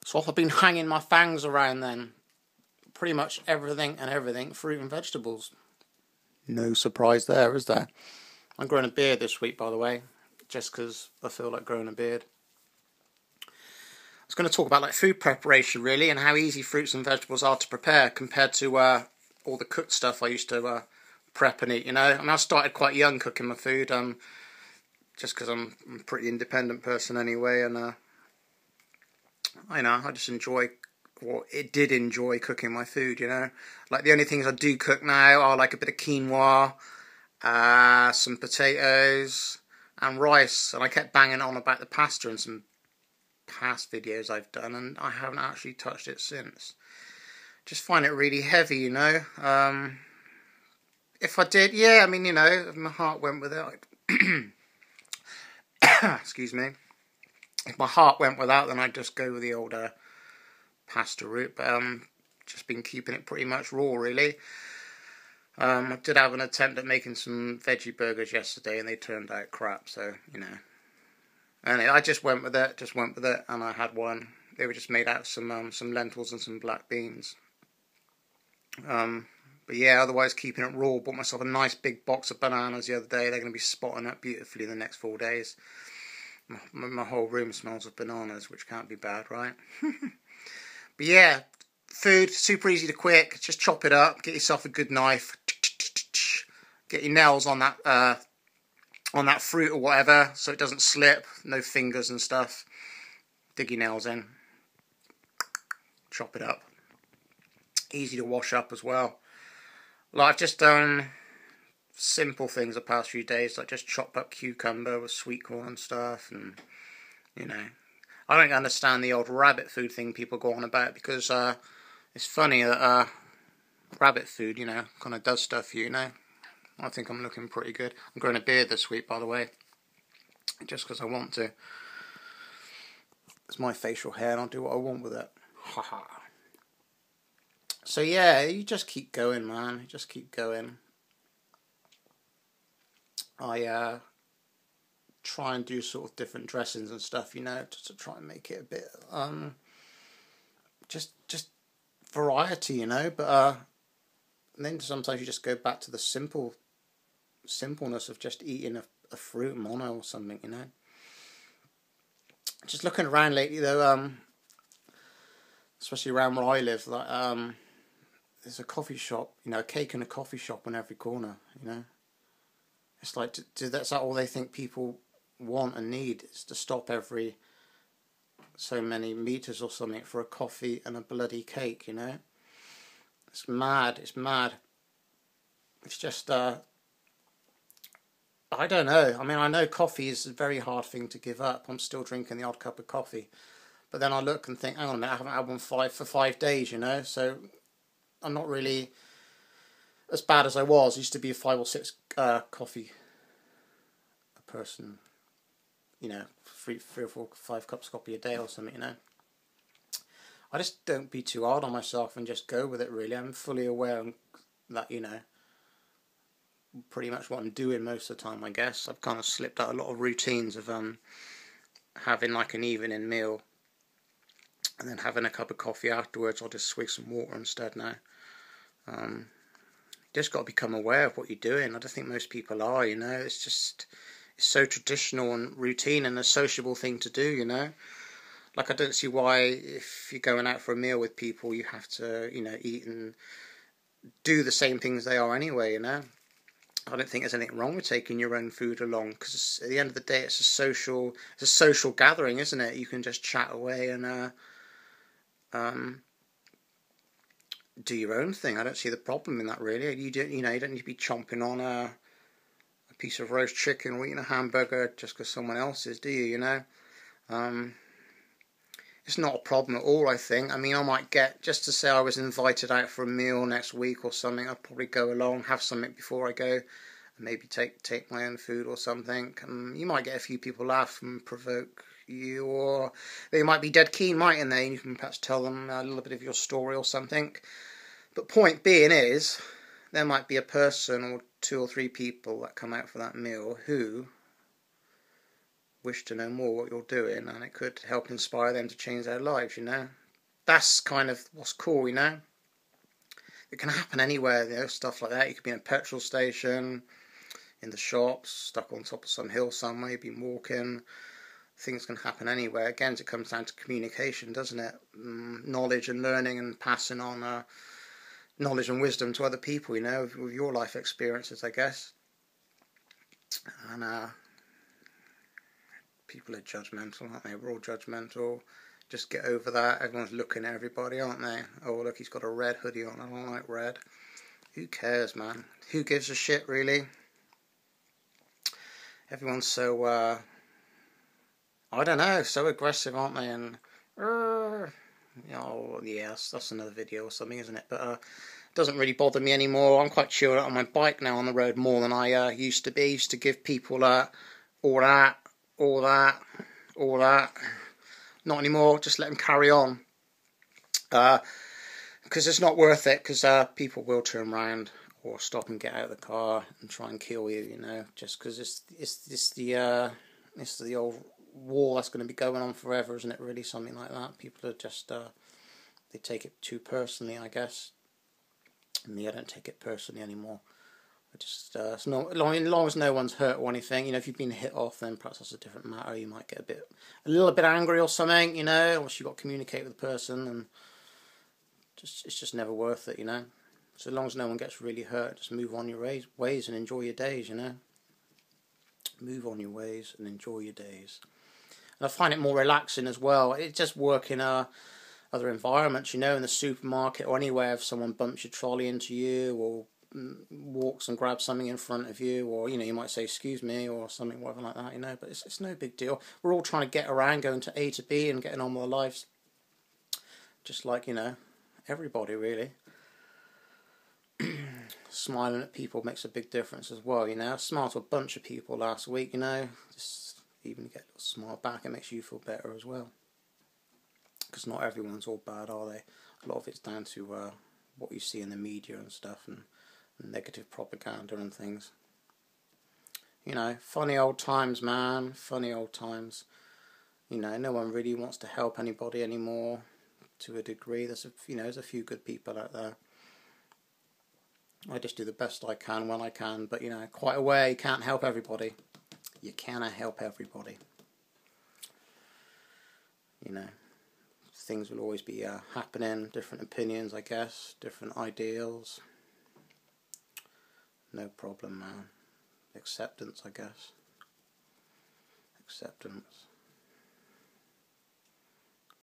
So I've been hanging my fangs around then. Pretty much everything, fruit and vegetables. No surprise there, is there? I'm growing a beard this week, by the way, just because I feel like growing a beard. I was going to talk about like food preparation, really, and how easy fruits and vegetables are to prepare compared to all the cooked stuff I used to prep and eat, you know. I mean, I started quite young cooking my food, just because I'm a pretty independent person anyway, and I just enjoy, or it did enjoy cooking my food, you know. Like the only things I do cook now are like a bit of quinoa, some potatoes and rice, and I kept banging on about the pasta in some past videos I've done, and I haven't actually touched it since. Just find it really heavy, you know. If I did, yeah, I mean, you know, if my heart went with it, excuse me. If my heart went without, then I'd just go with the old pasta route. But just been keeping it pretty much raw, really. I did have an attempt at making some veggie burgers yesterday, and they turned out crap. So you know, and I just went with it. And I had one. They were just made out of some lentils and some black beans. But yeah, otherwise keeping it raw. Bought myself a nice big box of bananas the other day. They're going to be spotting up beautifully in the next 4 days. My whole room smells of bananas, which can't be bad, right? But yeah, food, super easy to quick. Just chop it up, get yourself a good knife, get your nails on that fruit or whatever, so it doesn't slip. No fingers and stuff. Dig your nails in, chop it up. Easy to wash up as well. Like I've just done simple things the past few days, like just chopped up cucumber with sweet corn and stuff, and you know, I don't understand the old rabbit food thing people go on about, because it's funny that rabbit food, you know, kind of does stuff for you, you know. I think I'm looking pretty good. I'm growing a beard this week, by the way, just because I want to. It's my facial hair and I'll do what I want with it. Haha. So yeah, you just keep going, man. You just keep going. I try and do sort of different dressings and stuff, you know, just to try and make it a bit just variety, you know. But then sometimes you just go back to the simpleness of just eating a fruit mono or something, you know. Just looking around lately though, especially around where I live, like there's a coffee shop, you know, a cake and a coffee shop on every corner, you know. It's like, that's all they think people want and need, is to stop every so many meters or something for a coffee and a bloody cake, you know. It's mad, it's mad. It's just, I don't know. I mean, I know coffee is a very hard thing to give up. I'm still drinking the odd cup of coffee. But then I look and think, hang on a minute, I haven't had one for 5 days, you know. So I'm not really as bad as I was. I used to be a 5 or 6 coffee a person, you know, 3 or 4, 5 cups of coffee a day or something, you know. I just don't be too hard on myself and just go with it, really. I'm fully aware that, you know, pretty much what I'm doing most of the time, I guess. I've kind of slipped out a lot of routines of having like an evening meal and then having a cup of coffee afterwards. I'll just swig some water instead now. Just got to become aware of what you're doing. I don't think most people are, you know. It's so traditional and routine and a sociable thing to do, you know. Like, I don't see why, if you're going out for a meal with people, you have to, you know, eat and do the same things they are anyway, you know. I don't think there's anything wrong with taking your own food along, because at the end of the day, it's a social gathering, isn't it? You can just chat away and do your own thing. I don't see the problem in that, really. You don't need to be chomping on a piece of roast chicken or eating a hamburger just because someone else is, do you? You know, it's not a problem at all, I think. I mean, I might get, just to say I was invited out for a meal next week or something, I'd probably go along, have something before I go, and maybe take my own food or something. You might get a few people laugh and provoke you, or they might be dead keen, mightn't they? And you can perhaps tell them a little bit of your story or something. But point being is, there might be a person or 2 or 3 people that come out for that meal who wish to know more what you're doing, and it could help inspire them to change their lives, you know. That's kind of what's cool, you know. It can happen anywhere, you know, stuff like that. You could be in a petrol station, in the shops, stuck on top of some hill somewhere, you've been walking. Things can happen anywhere. Again, it comes down to communication, doesn't it? Knowledge and learning and passing on knowledge and wisdom to other people, you know, with your life experiences, I guess. And people are judgmental, aren't they? We're all judgmental. Just get over that. Everyone's looking at everybody, aren't they? Oh, look, he's got a red hoodie on. I don't like red. Who cares, man? Who gives a shit, really? Everyone's so, I don't know, so aggressive, aren't they? And, you know, yeah, that's another video or something, isn't it? But it doesn't really bother me anymore. I'm quite chilled out on my bike now on the road more than I used to be. I used to give people all that. Not anymore. Just let them carry on. Because it's not worth it. Because people will turn around or stop and get out of the car and try and kill you. You know, just because it's the old war that's going to be going on forever, isn't it? Really, something like that. People are just they take it too personally, I guess. Me, I don't take it personally anymore. I just it's not, as long as no one's hurt or anything. You know, if you've been hit off, then perhaps that's a different matter. You might get a little bit angry or something. You know, unless you've got to communicate with the person, and it's just never worth it. You know, so long as no one gets really hurt, just move on your ways and enjoy your days. You know, move on your ways and enjoy your days. And I find it more relaxing as well. It's just work in other environments. You know, in the supermarket or anywhere, if someone bumps your trolley into you or walks and grabs something in front of you, or you know, you might say excuse me or something, whatever like that, you know, but it's no big deal. We're all trying to get around, going to A to B and getting on with our lives, just like, you know, everybody really. Smiling at people makes a big difference as well, you know. I smiled to a bunch of people last week, you know, just even get a little smile back, it makes you feel better as well, because not everyone's all bad, are they? A lot of it's down to what you see in the media and stuff, and negative propaganda and things. You know, funny old times, man. Funny old times. You know, no one really wants to help anybody anymore. To a degree, there's a few good people out there. I just do the best I can when I can, but you know, quite a way, you can't help everybody. You cannot help everybody. You know, things will always be happening. Different opinions, I guess. Different ideals. No problem, man. Acceptance, I guess. Acceptance.